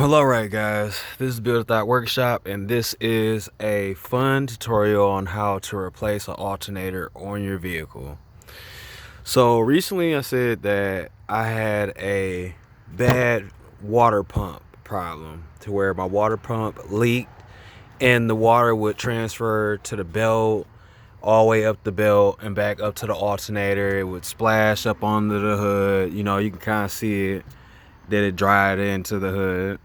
Well, alright guys, this is Build-A-Thot Workshop, and this is a fun tutorial on how to replace an alternator on your vehicle. So recently I said that I had a bad water pump problem to where my water pump leaked and the water would transfer to the belt, all the way up the belt and back up to the alternator. It would splash up onto the hood. You know, you can kind of see it, that it dried into the hood.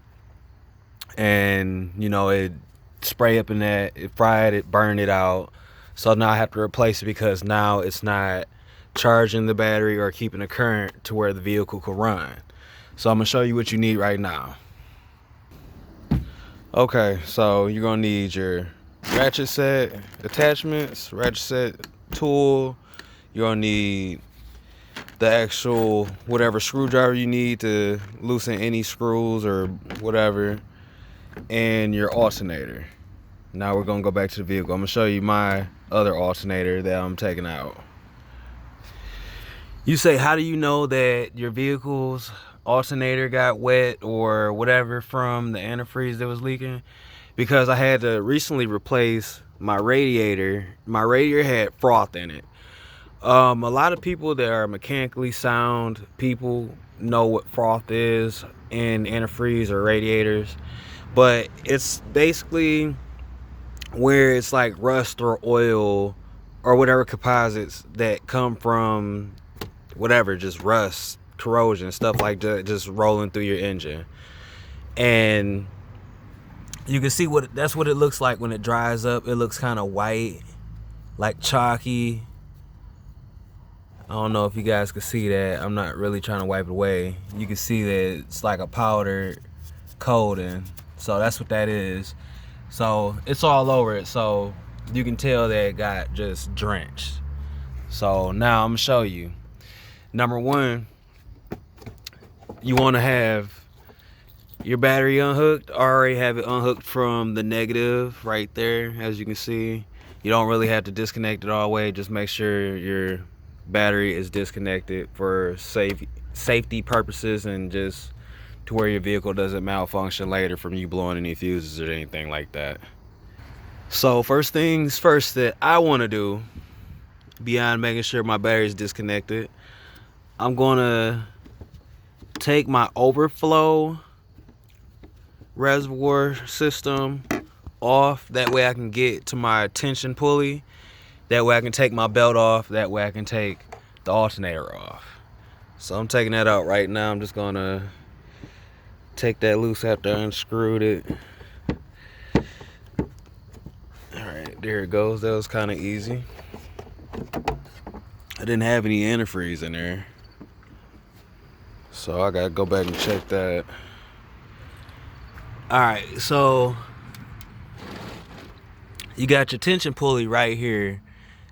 And you know, it spray up in that, it fried it, burned it out. So now I have to replace it because now it's not charging the battery or keeping the current to where the vehicle could run. So I'm gonna show you what you need right now. Okay, so you're gonna need your ratchet set attachments, ratchet set tool. You're gonna need the actual whatever screwdriver you need to loosen any screws or whatever, and your alternator. Now we're gonna go back to the vehicle. I'm gonna show you my other alternator that I'm taking out. You say, how do you know that your vehicle's alternator got wet or whatever from the antifreeze that was leaking? Because I had to recently replace my radiator. My radiator had froth in it. A lot of people that are mechanically sound people know what froth is in antifreeze or radiators, but it's basically where it's like rust or oil or whatever composites that come from whatever, just rust, corrosion, stuff like that, just rolling through your engine. And you can see that's what it looks like when it dries up. It looks kind of white, like chalky. I don't know if you guys can see that. I'm not really trying to wipe it away. You can see that it's like a powdered coating. So that's what that is. So it's all over it. So you can tell that it got just drenched. So now I'm gonna show you. Number one, you want to have your battery unhooked. I already have it unhooked from the negative right there, as you can see. You don't really have to disconnect it all the way. Just make sure your battery is disconnected for safety purposes, and just to where your vehicle doesn't malfunction later from you blowing any fuses or anything like that. So first things first that I want to do, beyond making sure my battery is disconnected, I'm gonna take my overflow reservoir system off. That way I can get to my tension pulley. That way I can take my belt off. That way I can take the alternator off. So I'm taking that out right now. I'm just gonna take that loose after I unscrewed it. Alright, there it goes. That was kind of easy. I didn't have any antifreeze in there, so I gotta go back and check that. Alright, so you got your tension pulley right here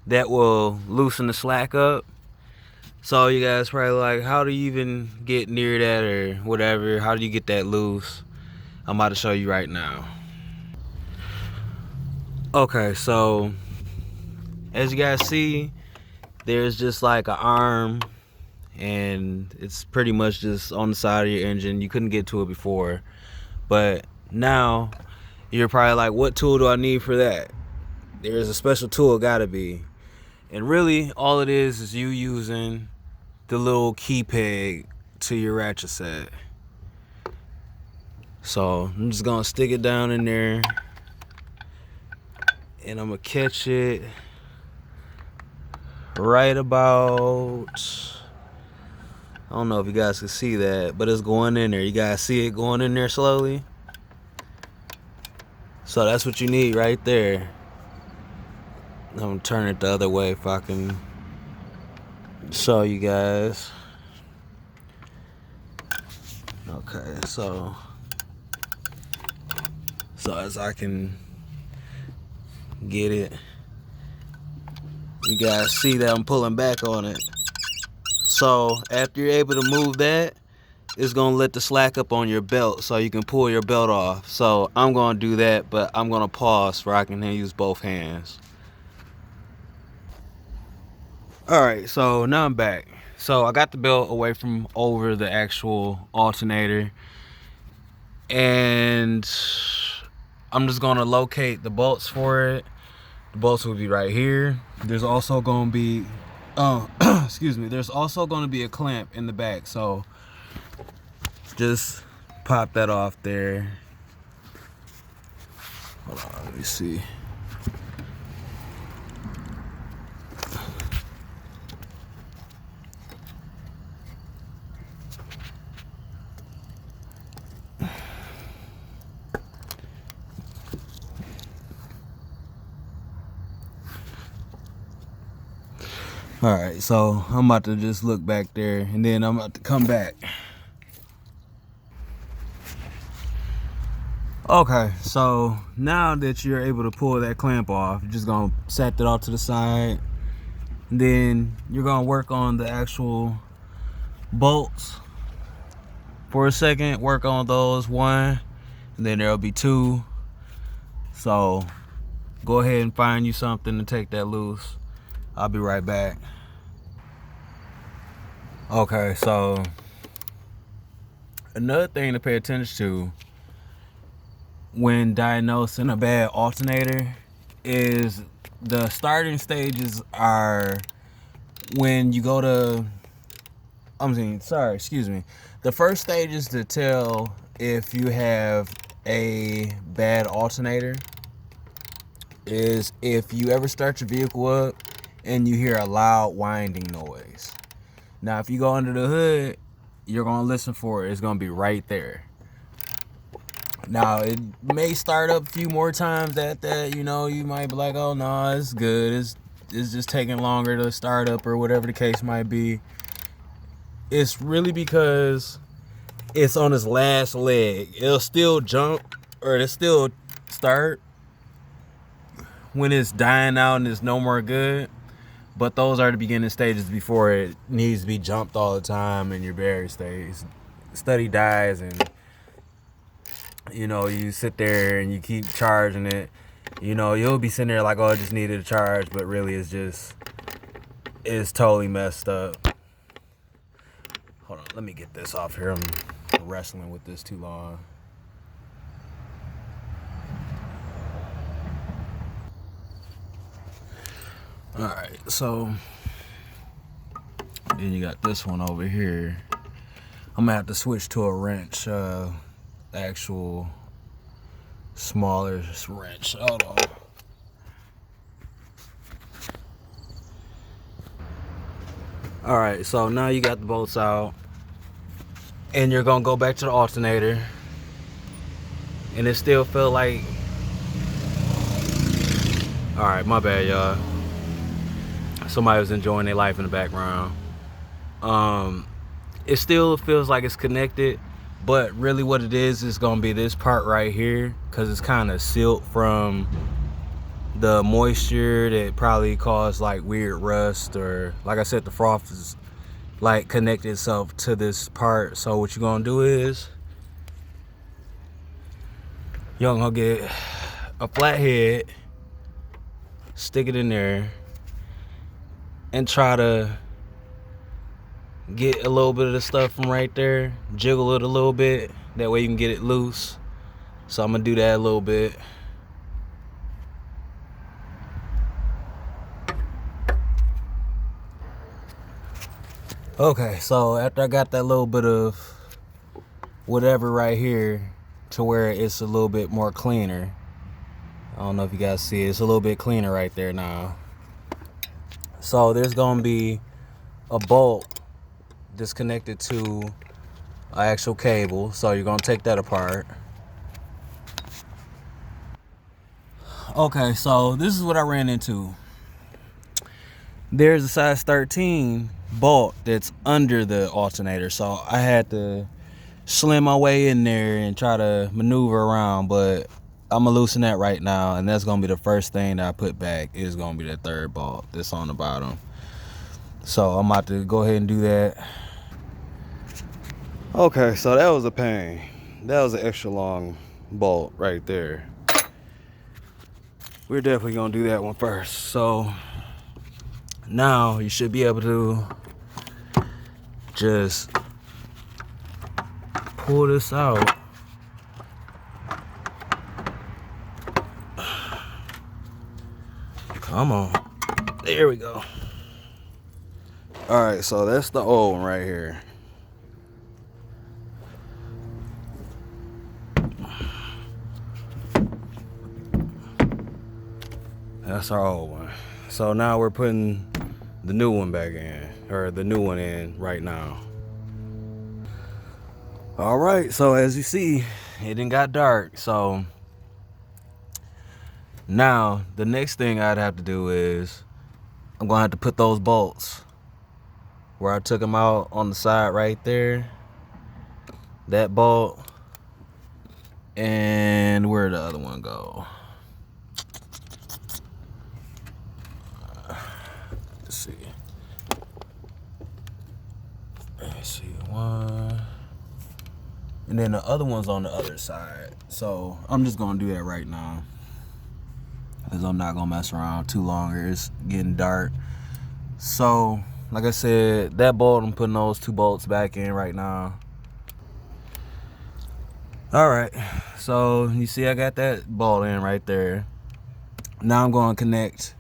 that will loosen the slack up. So you guys probably like, how do you even get near that or whatever? How do you get that loose? I'm about to show you right now. Okay, so as you guys see, there's just like an arm, and it's pretty much just on the side of your engine. You couldn't get to it before, but now you're probably like, what tool do I need for that? There's a special tool, gotta be. And really all it is you using the little key peg to your ratchet set. So I'm just gonna stick it down in there, and I'm gonna catch it right about, I don't know if you guys can see that, but it's going in there. You guys see it going in there slowly? So that's what you need right there. I'm gonna turn it the other way if I can show you guys. Okay, so as I can get it, you guys see that I'm pulling back on it. So after you're able to move that, it's gonna let the slack up on your belt so you can pull your belt off. So I'm gonna do that, but I'm gonna pause where I can use both hands. Alright, so now I'm back. So I got the belt away from over the actual alternator. and I'm just gonna locate the bolts for it. The bolts will be right here. There's also gonna be excuse me, there's also gonna be a clamp in the back, so just pop that off there. Hold on, let me see. All right, so I'm about to just look back there, and then I'm about to come back. Okay, so now that you're able to pull that clamp off, you're just gonna set that off to the side. And then you're gonna work on the actual bolts for a second. Work on those, one, and then there'll be two. So go ahead and find you something to take that loose. I'll be right back. Okay, so another thing to pay attention to when diagnosing a bad alternator is the starting stages are when you go to, the first stage is to tell if you have a bad alternator is if you ever start your vehicle up and you hear a loud winding noise. Now, if you go under the hood, you're gonna listen for it. It's gonna be right there. Now, it may start up a few more times at that, you know, you might be like, oh no, it's good. It's just taking longer to start up or whatever the case might be. It's really because it's on its last leg. It'll still jump or it'll still start when it's dying out and it's no more good. But those are the beginning stages before it needs to be jumped all the time and your battery stays. Study dies and, you know, you sit there and you keep charging it. You know, you'll be sitting there like, oh, I just needed a charge. But really, it's totally messed up. Hold on, let me get this off here. I'm wrestling with this too long. All right, so then you got this one over here. I'm gonna have to switch to a wrench, actual smaller wrench. Hold on. All right, so now you got the bolts out, and you're gonna go back to the alternator, and it still feel like. All right, my bad, y'all. Somebody was enjoying their life in the background. It still feels like it's connected, but really what it is gonna be this part right here, because it's kind of sealed from the moisture that probably caused like weird rust, or like I said, the froth is like connected itself to this part. So what you're gonna do is you're gonna get a flathead, stick it in there, and try to get a little bit of the stuff from right there, jiggle it a little bit, that way you can get it loose. So I'm gonna do that a little bit. Okay, so after I got that little bit of whatever right here to where it's a little bit more cleaner, I don't know if you guys see it, it's a little bit cleaner right there now. So there's gonna be a bolt disconnected to an actual cable, so you're gonna take that apart. Okay, so this is what I ran into. There's a size 13 bolt that's under the alternator, so I had to slim my way in there and try to maneuver around, but I'm gonna loosen that right now, and that's gonna be the first thing that I put back is gonna be the third bolt that's on the bottom. So I'm about to go ahead and do that. Okay, so that was a pain. That was an extra long bolt right there. We're definitely gonna do that one first. So now you should be able to just pull this out Come on. There we go. Alright, so that's the old one right here. That's our old one. So now we're putting the new one back in, or the new one in right now. Alright, so as you see, it done got dark. So now the next thing I'd have to do is I'm gonna have to put those bolts where I took them out on the side right there. That bolt. And where'd the other one go? Let's see. Let's see, one. And then the other one's on the other side. So I'm just gonna do that right now, because I'm not gonna mess around too long. It's getting dark. So like I said, that bolt, I'm putting those two bolts back in right now. Alright, so you see I got that bolt in right there. Now I'm going to connect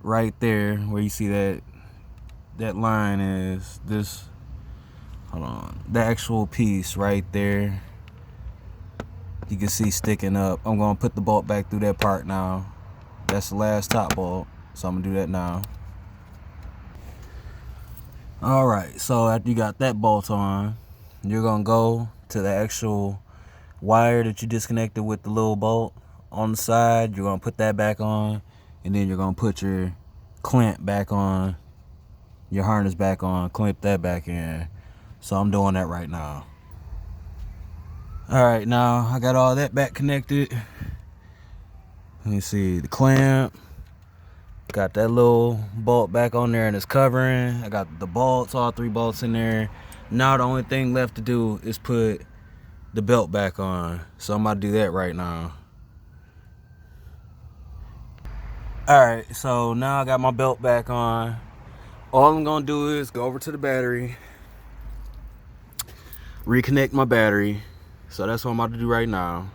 right there where you see that line is this, hold on, the actual piece right there. You can see sticking up. I'm going to put the bolt back through that part now. That's the last top bolt, so I'm going to do that now. Alright, so after you got that bolt on, you're going to go to the actual wire that you disconnected with the little bolt on the side. You're going to put that back on, and then you're going to put your clamp back on, your harness back on, clamp that back in. So I'm doing that right now. Alright, now I got all that back connected. Let me see, the clamp, got that little bolt back on there and it's covering. I got the bolts, all three bolts in there. Now the only thing left to do is put the belt back on. So I'm about to do that right now. Alright, so now I got my belt back on. All I'm gonna do is go over to the battery, reconnect my battery. So that's what I'm about to do right now.